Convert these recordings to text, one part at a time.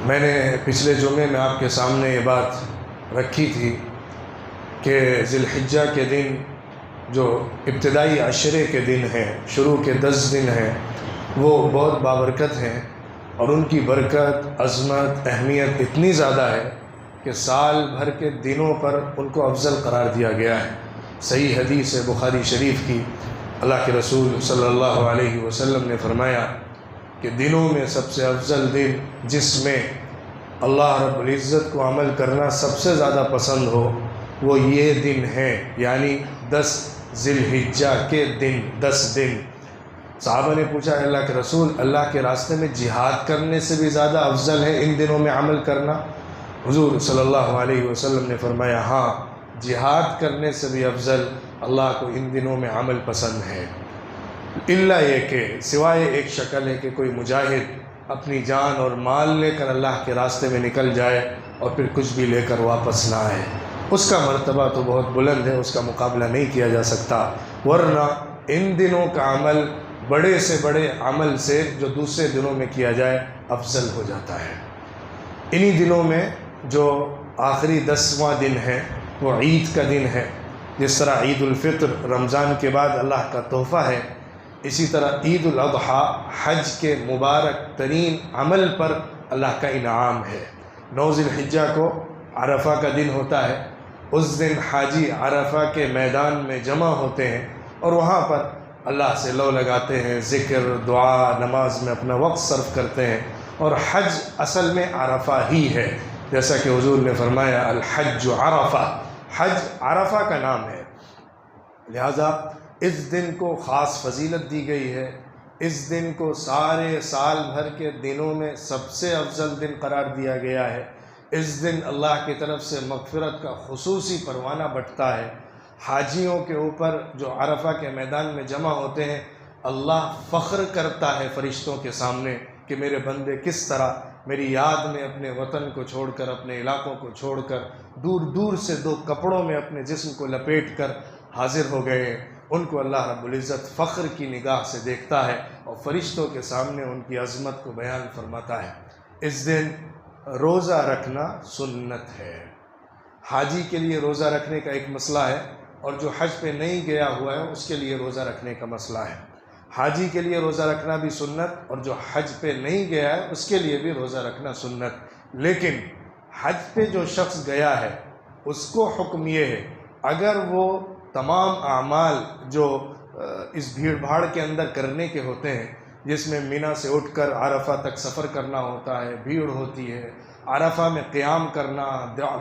میں نے پچھلے جمعے میں آپ کے سامنے یہ بات رکھی تھی کہ ذی الحجہ کے دن جو ابتدائی عشرے کے دن ہیں، شروع کے 10 دن ہیں، وہ بہت بابرکت ہیں، اور ان کی برکت، عظمت، اہمیت اتنی زیادہ ہے کہ سال بھر کے دنوں پر ان کو افضل قرار دیا گیا ہے۔ صحیح حدیث ہے بخاری شریف کی، اللہ کے رسول صلی اللہ علیہ وسلم نے فرمایا کہ دنوں میں سب سے افضل دن جس میں اللہ رب العزت کو عمل کرنا سب سے زیادہ پسند ہو وہ یہ دن ہے، یعنی 10 ذی الحجہ کے دن، 10 دن۔ صحابہ نے پوچھا اللہ کے رسول، اللہ کے راستے میں جہاد کرنے سے بھی زیادہ افضل ہے ان دنوں میں عمل کرنا؟ حضور صلی اللہ علیہ وسلم نے فرمایا ہاں، جہاد کرنے سے بھی افضل اللہ کو ان دنوں میں عمل پسند ہے، الا یہ کہ سوائے ایک شکل ہے کہ کوئی مجاہد اپنی جان اور مال لے کر اللہ کے راستے میں نکل جائے اور پھر کچھ بھی لے کر واپس نہ آئے، اس کا مرتبہ تو بہت بلند ہے، اس کا مقابلہ نہیں کیا جا سکتا، ورنہ ان دنوں کا عمل بڑے سے بڑے عمل سے جو دوسرے دنوں میں کیا جائے افضل ہو جاتا ہے۔ انہی دنوں میں جو آخری 10واں دن ہے وہ عید کا دن ہے، جس طرح عید الفطر رمضان کے بعد اللہ کا تحفہ ہے، اسی طرح عید الاضحیٰ حج کے مبارک ترین عمل پر اللہ کا انعام ہے۔ 9 ذی الحجہ کو عرفہ کا دن ہوتا ہے، اس دن حاجی عرفہ کے میدان میں جمع ہوتے ہیں اور وہاں پر اللہ سے لو لگاتے ہیں، ذکر، دعا، نماز میں اپنا وقت صرف کرتے ہیں، اور حج اصل میں عرفہ ہی ہے، جیسا کہ حضور نے فرمایا الحج عرفہ، حج عرفہ کا نام ہے، لہذا اس دن کو خاص فضیلت دی گئی ہے۔ اس دن کو سارے سال بھر کے دنوں میں سب سے افضل دن قرار دیا گیا ہے۔ اس دن اللہ کی طرف سے مغفرت کا خصوصی پروانہ بٹتا ہے۔ حاجیوں کے اوپر جو عرفہ کے میدان میں جمع ہوتے ہیں، اللہ فخر کرتا ہے فرشتوں کے سامنے کہ میرے بندے کس طرح میری یاد میں اپنے وطن کو چھوڑ کر، اپنے علاقوں کو چھوڑ کر، دور دور سے 2 کپڑوں میں اپنے جسم کو لپیٹ کر حاضر ہو گئے ہیں۔ ان کو اللہ رب العزت فخر کی نگاہ سے دیکھتا ہے اور فرشتوں کے سامنے ان کی عظمت کو بیان فرماتا ہے۔ اس دن روزہ رکھنا سنت ہے۔ حاجی کے لیے روزہ رکھنے کا ایک مسئلہ ہے، اور جو حج پہ نہیں گیا ہوا ہے اس کے لیے روزہ رکھنے کا مسئلہ ہے۔ حاجی کے لیے روزہ رکھنا بھی سنت، اور جو حج پہ نہیں گیا ہے اس کے لیے بھی روزہ رکھنا سنت، لیکن حج پہ جو شخص گیا ہے اس کو حکم یہ ہے اگر وہ تمام اعمال جو اس بھیڑ بھاڑ کے اندر کرنے کے ہوتے ہیں، جس میں منی سے اٹھ کر عرفہ تک سفر کرنا ہوتا ہے، بھیڑ ہوتی ہے، عرفہ میں قیام کرنا،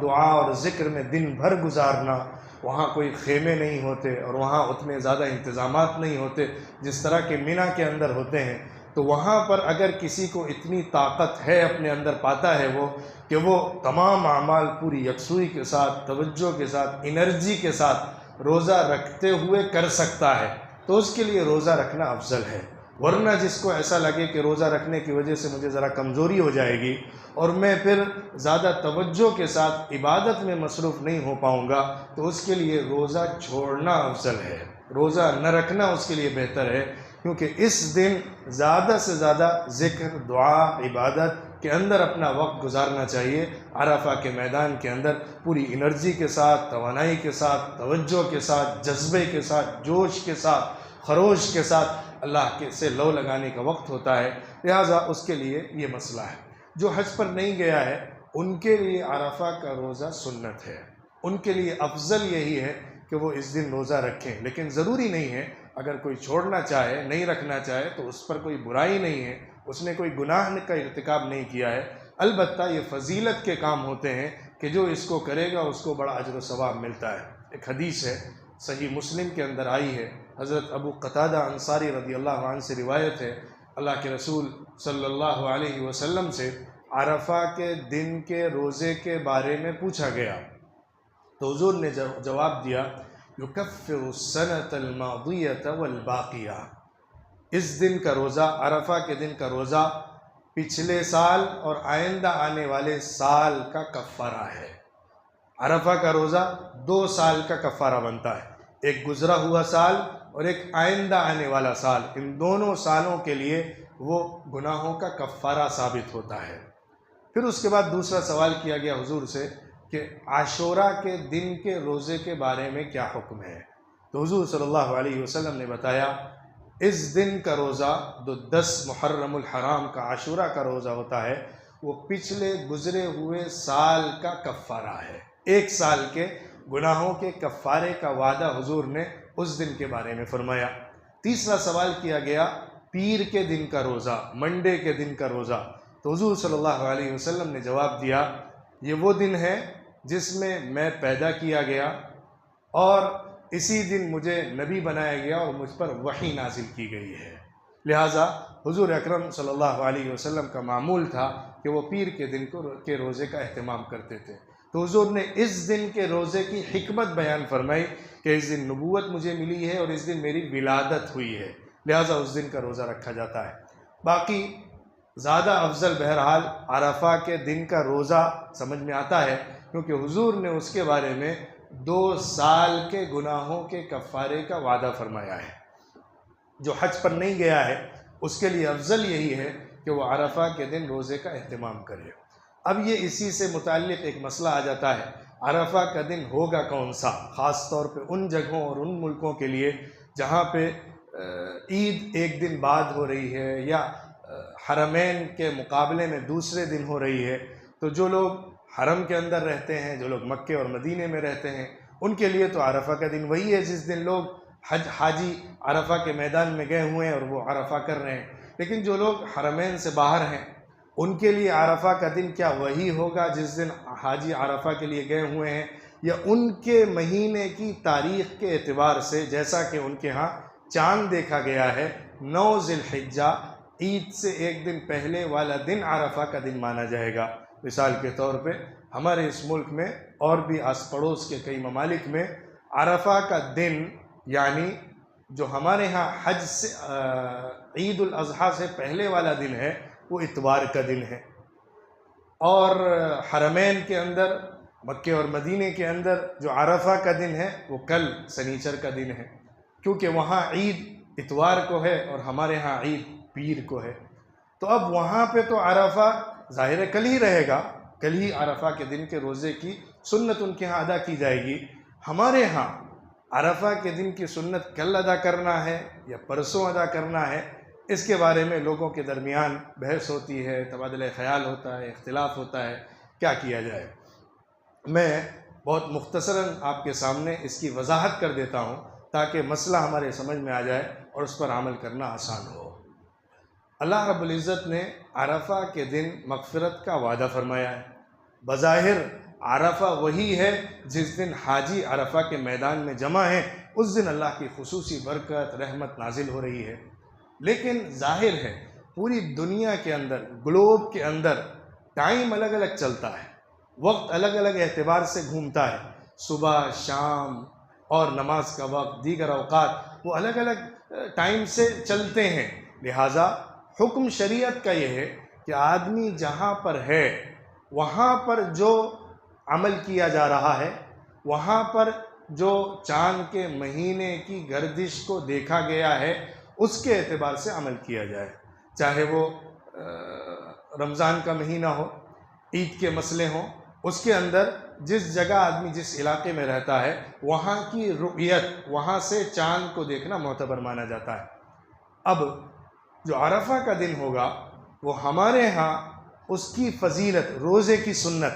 دعا اور ذکر میں دن بھر گزارنا، وہاں کوئی خیمے نہیں ہوتے اور وہاں اتنے زیادہ انتظامات نہیں ہوتے جس طرح کہ منی کے اندر ہوتے ہیں، تو وہاں پر اگر کسی کو اتنی طاقت ہے، اپنے اندر پاتا ہے وہ کہ وہ تمام اعمال پوری یکسوئی کے ساتھ، توجہ کے ساتھ، انرجی کے ساتھ روزہ رکھتے ہوئے کر سکتا ہے، تو اس کے لیے روزہ رکھنا افضل ہے۔ ورنہ جس کو ایسا لگے کہ روزہ رکھنے کی وجہ سے مجھے ذرا کمزوری ہو جائے گی اور میں پھر زیادہ توجہ کے ساتھ عبادت میں مصروف نہیں ہو پاؤں گا، تو اس کے لیے روزہ چھوڑنا افضل ہے، روزہ نہ رکھنا اس کے لیے بہتر ہے، کیونکہ اس دن زیادہ سے زیادہ ذکر، دعا، عبادت کے اندر اپنا وقت گزارنا چاہیے، عرفہ کے میدان کے اندر پوری انرجی کے ساتھ، توانائی کے ساتھ، توجہ کے ساتھ، جذبے کے ساتھ، جوش کے ساتھ، خروش کے ساتھ اللہ کے سے لو لگانے کا وقت ہوتا ہے، لہٰذا اس کے لیے یہ مسئلہ ہے۔ جو حج پر نہیں گیا ہے ان کے لیے عرفہ کا روزہ سنت ہے، ان کے لیے افضل یہی ہے کہ وہ اس دن روزہ رکھیں، لیکن ضروری نہیں ہے، اگر کوئی چھوڑنا چاہے، نہیں رکھنا چاہے تو اس پر کوئی برائی نہیں ہے، اس نے کوئی گناہ کا ارتکاب نہیں کیا ہے، البتہ یہ فضیلت کے کام ہوتے ہیں کہ جو اس کو کرے گا اس کو بڑا اجر و ثواب ملتا ہے۔ ایک حدیث ہے صحیح مسلم کے اندر آئی ہے، حضرت ابو قتادہ انصاری رضی اللہ عنہ سے روایت ہے، اللہ کے رسول صلی اللہ علیہ وسلم سے عرفہ کے دن کے روزے کے بارے میں پوچھا گیا تو حضور نے جواب دیا یکفر السنۃ الماضیۃ والباقیہ، اس دن کا روزہ، عرفہ کے دن کا روزہ پچھلے سال اور آئندہ آنے والے سال کا کفارہ ہے۔ عرفہ کا روزہ 2 سال کا کفارہ بنتا ہے، ایک گزرا ہوا سال اور ایک آئندہ آنے والا سال، ان دونوں سالوں کے لیے وہ گناہوں کا کفارہ ثابت ہوتا ہے۔ پھر اس کے بعد دوسرا سوال کیا گیا حضور سے کہ عاشوراء کے دن کے روزے کے بارے میں کیا حکم ہے؟ تو حضور صلی اللہ علیہ وسلم نے بتایا اس دن کا روزہ جو 10 محرم الحرام کا عاشوراء کا روزہ ہوتا ہے وہ پچھلے گزرے ہوئے سال کا کفارہ ہے، 1 سال کے گناہوں کے کفارے کا وعدہ حضور نے اس دن کے بارے میں فرمایا۔ تیسرا سوال کیا گیا پیر کے دن کا روزہ، منڈے کے دن کا روزہ، تو حضور صلی اللہ علیہ وسلم نے جواب دیا یہ وہ دن ہے جس میں پیدا کیا گیا اور اسی دن مجھے نبی بنایا گیا اور مجھ پر وحی نازل کی گئی ہے، لہٰذا حضور اکرم صلی اللہ علیہ وسلم کا معمول تھا کہ وہ پیر کے دن کے روزے کا اہتمام کرتے تھے۔ تو حضور نے اس دن کے روزے کی حکمت بیان فرمائی کہ اس دن نبوت مجھے ملی ہے اور اس دن میری ولادت ہوئی ہے، لہٰذا اس دن کا روزہ رکھا جاتا ہے۔ باقی زیادہ افضل بہرحال عرفہ کے دن کا روزہ سمجھ میں آتا ہے، کیونکہ حضور نے اس کے بارے میں 2 سال کے گناہوں کے کفارے کا وعدہ فرمایا ہے۔ جو حج پر نہیں گیا ہے اس کے لیے افضل یہی ہے کہ وہ عرفہ کے دن روزے کا اہتمام کرے۔ اب یہ اسی سے متعلق ایک مسئلہ آ جاتا ہے، عرفہ کا دن ہوگا کون سا، خاص طور پہ ان جگہوں اور ان ملکوں کے لیے جہاں پہ عید ایک دن بعد ہو رہی ہے یا حرمین کے مقابلے میں دوسرے دن ہو رہی ہے، تو جو لوگ حرم کے اندر رہتے ہیں، جو لوگ مکے اور مدینے میں رہتے ہیں، ان کے لیے تو عرفہ کا دن وہی ہے جس دن لوگ حاجی عرفہ کے میدان میں گئے ہوئے ہیں اور وہ عرفہ کر رہے ہیں۔ لیکن جو لوگ حرمین سے باہر ہیں ان کے لیے عرفہ کا دن کیا وہی ہوگا جس دن حاجی عرفہ کے لیے گئے ہوئے ہیں، یا ان کے مہینے کی تاریخ کے اعتبار سے جیسا کہ ان کے ہاں چاند دیکھا گیا ہے 9 ذی الحجہ عید سے 1 دن پہلے والا دن عرفہ کا دن مانا جائے گا؟ مثال کے طور پہ ہمارے اس ملک میں اور بھی آس پڑوس کے کئی ممالک میں عرفہ کا دن یعنی جو ہمارے ہاں حج سے عید الاضحیٰ سے پہلے والا دن ہے وہ اتوار کا دن ہے، اور حرمین کے اندر مکے اور مدینے کے اندر جو عرفہ کا دن ہے وہ کل سنیچر کا دن ہے، کیونکہ وہاں عید اتوار کو ہے اور ہمارے ہاں عید پیر کو ہے۔ تو اب وہاں پہ تو عرفہ ظاہر ہے کل ہی رہے گا، کل ہی عرفہ کے دن کے روزے کی سنت ان کے ہاں ادا کی جائے گی۔ ہمارے ہاں عرفہ کے دن کی سنت کل ادا کرنا ہے یا پرسوں ادا کرنا ہے، اس کے بارے میں لوگوں کے درمیان بحث ہوتی ہے، تبادلہ خیال ہوتا ہے، اختلاف ہوتا ہے، کیا کیا جائے۔ میں بہت مختصراً آپ کے سامنے اس کی وضاحت کر دیتا ہوں تاکہ مسئلہ ہمارے سمجھ میں آ جائے اور اس پر عمل کرنا آسان ہو۔ اللہ رب العزت نے عرفہ کے دن مغفرت کا وعدہ فرمایا ہے۔ بظاہر عرفہ وہی ہے جس دن حاجی عرفہ کے میدان میں جمع ہیں، اس دن اللہ کی خصوصی برکت رحمت نازل ہو رہی ہے، لیکن ظاہر ہے پوری دنیا کے اندر گلوب کے اندر ٹائم الگ الگ چلتا ہے، وقت الگ الگ اعتبار سے گھومتا ہے، صبح شام اور نماز کا وقت دیگر اوقات وہ الگ الگ ٹائم سے چلتے ہیں، لہٰذا حکم شریعت کا یہ ہے کہ آدمی جہاں پر ہے وہاں پر جو عمل کیا جا رہا ہے، وہاں پر جو چاند کے مہینے کی گردش کو دیکھا گیا ہے اس کے اعتبار سے عمل کیا جائے، چاہے وہ رمضان کا مہینہ ہو، عید کے مسئلے ہوں، اس کے اندر جس جگہ آدمی جس علاقے میں رہتا ہے وہاں کی رؤیت، وہاں سے چاند کو دیکھنا معتبر مانا جاتا ہے۔ اب جو عرفہ کا دن ہوگا وہ ہمارے ہاں اس کی فضیلت، روزے کی سنت،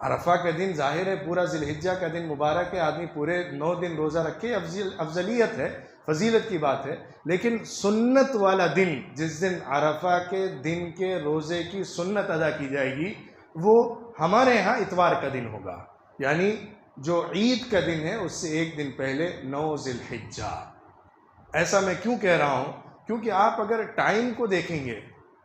عرفہ کا دن ظاہر ہے پورا ذی الحجہ کا دن مبارک ہے، آدمی پورے 9 دن روزہ رکھے، افضلیت ہے، فضیلت کی بات ہے، لیکن سنت والا دن جس دن عرفہ کے دن کے روزے کی سنت ادا کی جائے گی وہ ہمارے ہاں اتوار کا دن ہوگا، یعنی جو عید کا دن ہے اس سے 1 دن پہلے 9 ذی الحجہ۔ ایسا میں کیوں کہہ رہا ہوں؟ کیونکہ آپ اگر ٹائم کو دیکھیں گے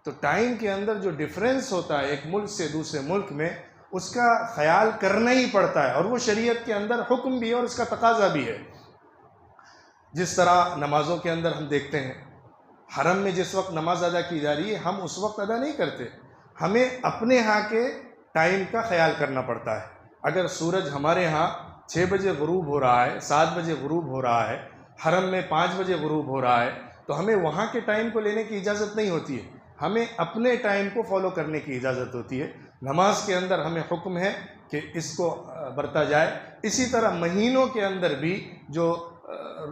تو ٹائم کے اندر جو ڈیفرنس ہوتا ہے ایک ملک سے دوسرے ملک میں، اس کا خیال کرنا ہی پڑتا ہے، اور وہ شریعت کے اندر حکم بھی ہے اور اس کا تقاضا بھی ہے۔ جس طرح نمازوں کے اندر ہم دیکھتے ہیں حرم میں جس وقت نماز ادا کی جا رہی ہے ہم اس وقت ادا نہیں کرتے، ہمیں اپنے ہاں کے ٹائم کا خیال کرنا پڑتا ہے۔ اگر سورج ہمارے ہاں 6 بجے غروب ہو رہا ہے، 7 بجے غروب ہو رہا ہے، حرم میں 5 بجے غروب ہو رہا ہے، تو ہمیں وہاں کے ٹائم کو لینے کی اجازت نہیں ہوتی ہے، ہمیں اپنے ٹائم کو فالو کرنے کی اجازت ہوتی ہے۔ نماز کے اندر ہمیں حکم ہے کہ اس کو برتا جائے، اسی طرح مہینوں کے اندر بھی جو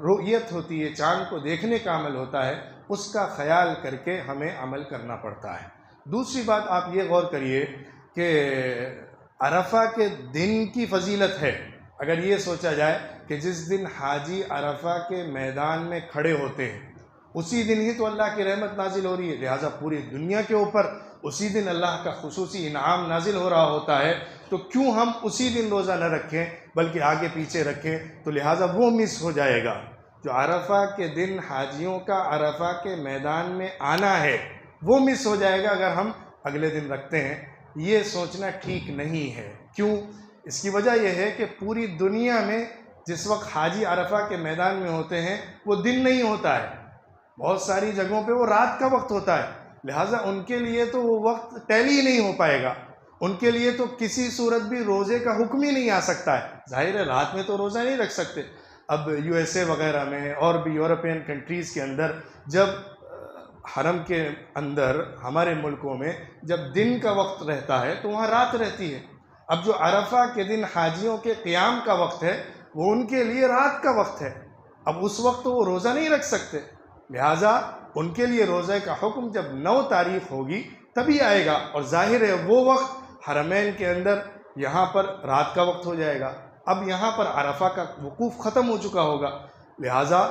رؤیت ہوتی ہے، چاند کو دیکھنے کا عمل ہوتا ہے، اس کا خیال کر کے ہمیں عمل کرنا پڑتا ہے۔ دوسری بات آپ یہ غور کریے کہ عرفہ کے دن کی فضیلت ہے۔ اگر یہ سوچا جائے کہ جس دن حاجی عرفہ کے میدان میں کھڑے ہوتے ہیں اسی دن ہی تو اللہ کی رحمت نازل ہو رہی ہے، لہٰذا پوری دنیا کے اوپر اسی دن اللہ کا خصوصی انعام نازل ہو رہا ہوتا ہے، تو کیوں ہم اسی دن روزہ نہ رکھیں بلکہ آگے پیچھے رکھیں؟ تو لہٰذا وہ مس ہو جائے گا۔ جو عرفہ کے دن حاجیوں کا عرفہ کے میدان میں آنا ہے وہ مس ہو جائے گا اگر ہم اگلے دن رکھتے ہیں۔ یہ سوچنا ٹھیک نہیں ہے۔ کیوں؟ اس کی وجہ یہ ہے کہ پوری دنیا میں جس وقت حاجی عرفہ کے میدان میں ہوتے ہیں وہ دن نہیں ہوتا ہے، بہت ساری جگہوں پہ وہ رات کا وقت ہوتا ہے، لہٰذا ان کے لیے تو وہ وقت ٹیلی ہی نہیں ہو پائے گا، ان کے لیے تو کسی صورت بھی روزے کا حکم ہی نہیں آ سکتا ہے۔ ظاہر ہے رات میں تو روزہ نہیں رکھ سکتے۔ اب USA وغیرہ میں اور بھی یورپین کنٹریز کے اندر جب حرم کے اندر ہمارے ملکوں میں جب دن کا وقت رہتا ہے تو وہاں رات رہتی ہے۔ اب جو عرفہ کے دن حاجیوں کے قیام کا وقت ہے وہ ان کے لیے رات کا وقت ہے، اب اس وقت وہ روزہ نہیں رکھ سکتے، لہٰذا ان کے لیے روزے کا حکم جب 9 تاریخ ہوگی تبھی آئے گا، اور ظاہر ہے وہ وقت حرمین کے اندر یہاں پر رات کا وقت ہو جائے گا، اب یہاں پر عرفہ کا وقوف ختم ہو چکا ہوگا، لہٰذا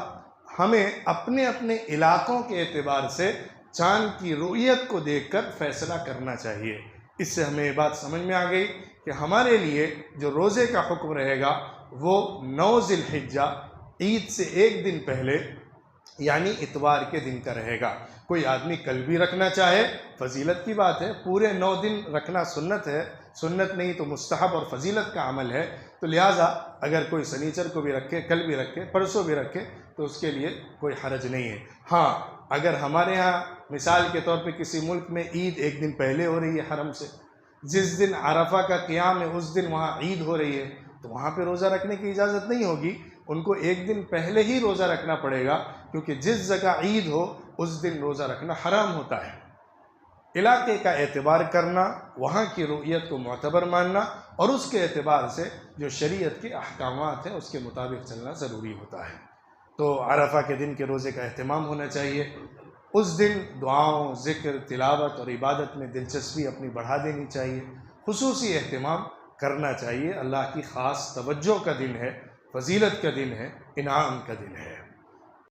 ہمیں اپنے اپنے علاقوں کے اعتبار سے چاند کی رؤیت کو دیکھ کر فیصلہ کرنا چاہیے۔ اس سے ہمیں یہ بات سمجھ میں آ گئی کہ ہمارے لیے جو روزے کا حکم رہے گا وہ 9 ذی الحجہ عید سے ایک دن پہلے یعنی اتوار کے دن کا رہے گا۔ کوئی آدمی کل بھی رکھنا چاہے فضیلت کی بات ہے، پورے 9 دن رکھنا سنت ہے، سنت نہیں تو مستحب اور فضیلت کا عمل ہے، تو لہٰذا اگر کوئی سنیچر کو بھی رکھے، کل بھی رکھے، پرسوں بھی رکھے تو اس کے لیے کوئی حرج نہیں ہے۔ ہاں اگر ہمارے ہاں مثال کے طور پہ کسی ملک میں عید ایک دن پہلے ہو رہی ہے حرم سے، جس دن عرفہ کا قیام ہے اس دن وہاں عید ہو رہی ہے، تو وہاں پہ روزہ رکھنے کی اجازت نہیں ہوگی، ان کو ایک دن پہلے ہی روزہ رکھنا پڑے گا، کیونکہ جس جگہ عید ہو اس دن روزہ رکھنا حرام ہوتا ہے۔ علاقے کا اعتبار کرنا، وہاں کی رؤیت کو معتبر ماننا اور اس کے اعتبار سے جو شریعت کے احکامات ہیں اس کے مطابق چلنا ضروری ہوتا ہے۔ تو عرفہ کے دن کے روزے کا اہتمام ہونا چاہیے، اس دن دعاؤں، ذکر، تلاوت اور عبادت میں دلچسپی اپنی بڑھا دینی چاہیے، خصوصی اہتمام کرنا چاہیے۔ اللہ کی خاص توجہ کا دن ہے، فضیلت کا دن ہے، انعام کا دن ہے۔